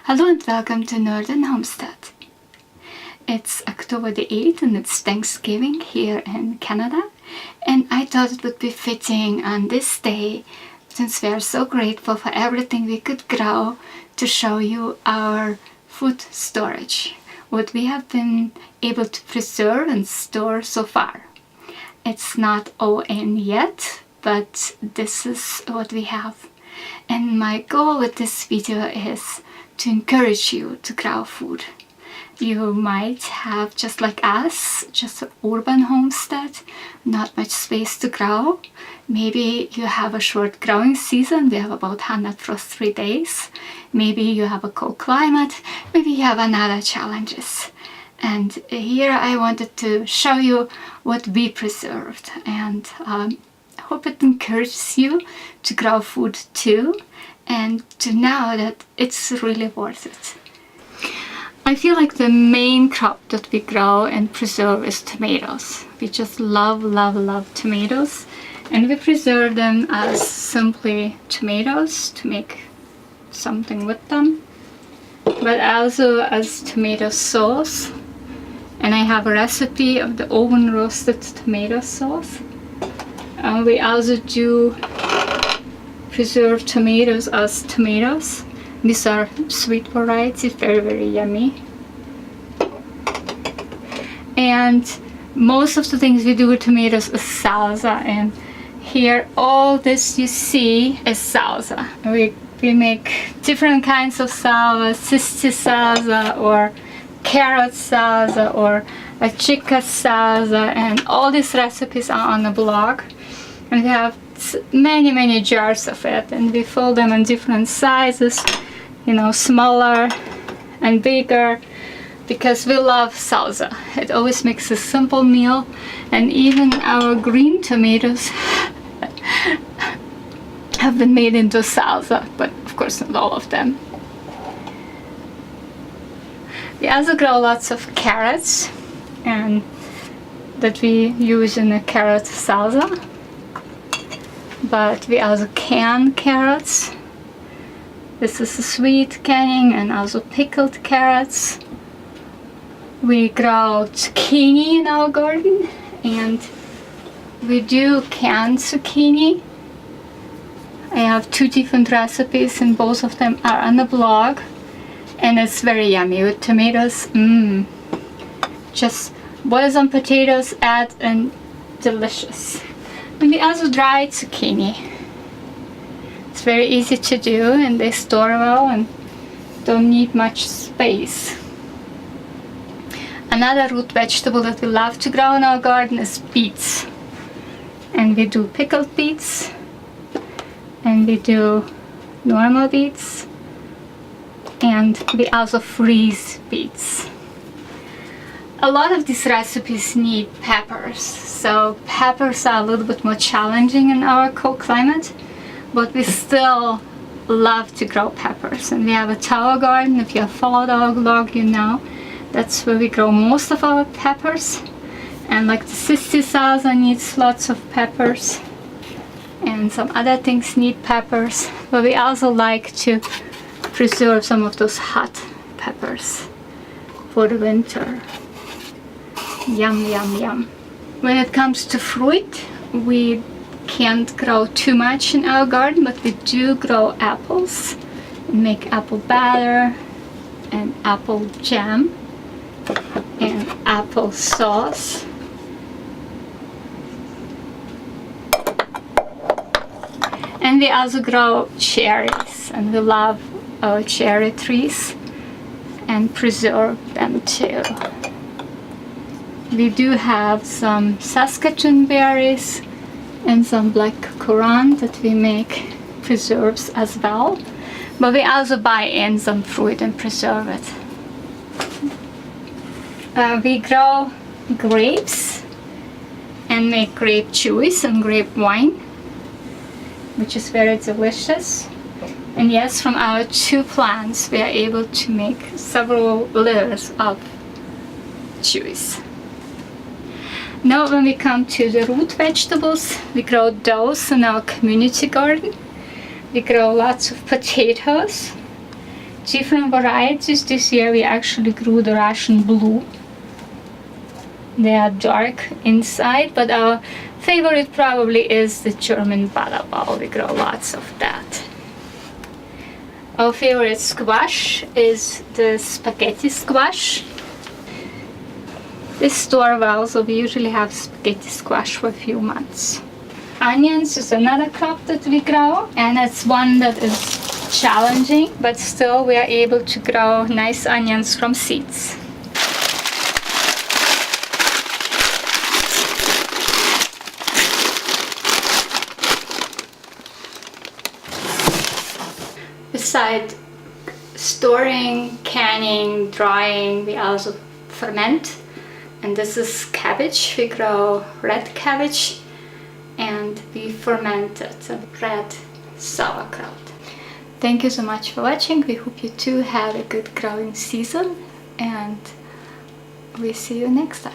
Hello and welcome to Northern Homestead. It's October the 8th and it's Thanksgiving here in Canada, and I thought it would be fitting on this day, since we are so grateful for everything we could grow, to show you our food storage, what we have been able to preserve and store so far. It's not all in yet, but this is what we have. And my goal with this video is to encourage you to grow food. You might have, just like us, just an urban homestead, not much space to grow. Maybe you have a short growing season, we have about 100 frost-free days. Maybe you have a cold climate, maybe you have another challenges. And here I wanted to show you what we preserved, and I hope it encourages you to grow food too, and to know that it's really worth it. I feel like the main crop that we grow and preserve is tomatoes. We just love tomatoes, and we preserve them as simply tomatoes to make something with them, but also as tomato sauce. And I have a recipe of the oven roasted tomato sauce. We also do preserve tomatoes as tomatoes. These are sweet varieties, very yummy. And most of the things we do with tomatoes is salsa, and here all this you see is salsa. We make different kinds of salsa, salsa or carrot salsa or Ajika salsa, and all these recipes are on the blog, and we have many jars of it, and we fill them in different sizes, smaller and bigger, because we love salsa. It always makes a simple meal, and even our green tomatoes have been made into salsa, but of course not all of them. We also grow lots of carrots, and that we use in a carrot salsa, but we also can carrots. This is a sweet canning, and also pickled carrots. We grow zucchini in our garden, and we do canned zucchini. I have 2 different recipes, and both of them are on the blog, and it's very yummy with tomatoes. Just boil some potatoes, add, and delicious. And we also dry zucchini. It's very easy to do, and they store well and don't need much space. Another root vegetable that we love to grow in our garden is beets. And we do pickled beets, and we do normal beets, and we also freeze beets. A lot of these recipes need peppers, so peppers are a little bit more challenging in our cold climate, but we still love to grow peppers. And we have a tower garden. If you have followed our blog, you know that's where we grow most of our peppers. And like the salsa needs lots of peppers, and some other things need peppers, but we also like to preserve some of those hot peppers for the winter. Yum. When it comes to fruit, we can't grow too much in our garden, but we do grow apples and make apple batter and apple jam and apple sauce. And we also grow cherries, and we love our cherry trees and preserve them too. We do have some Saskatchewan berries and some black currant that we make preserves as well, but we also buy in some fruit and preserve it. We grow grapes and make grape juice and grape wine, which is very delicious. And yes, from our 2 plants we are able to make several liters of juice. Now when we come to the root vegetables, we grow those in our community garden. We grow lots of potatoes, different varieties. This year we actually grew the Russian blue. They are dark inside, but our favorite probably is the German Balabal. We grow lots of that. Our favorite squash is the spaghetti squash. This store well, so we usually have spaghetti squash for a few months. Onions is another crop that we grow, and it's one that is challenging, but still we are able to grow nice onions from seeds. Besides storing, canning, drying, we also ferment. And this is cabbage. We grow red cabbage and we fermented red sauerkraut. Thank you so much for watching. We hope you too have a good growing season, and we see you next time.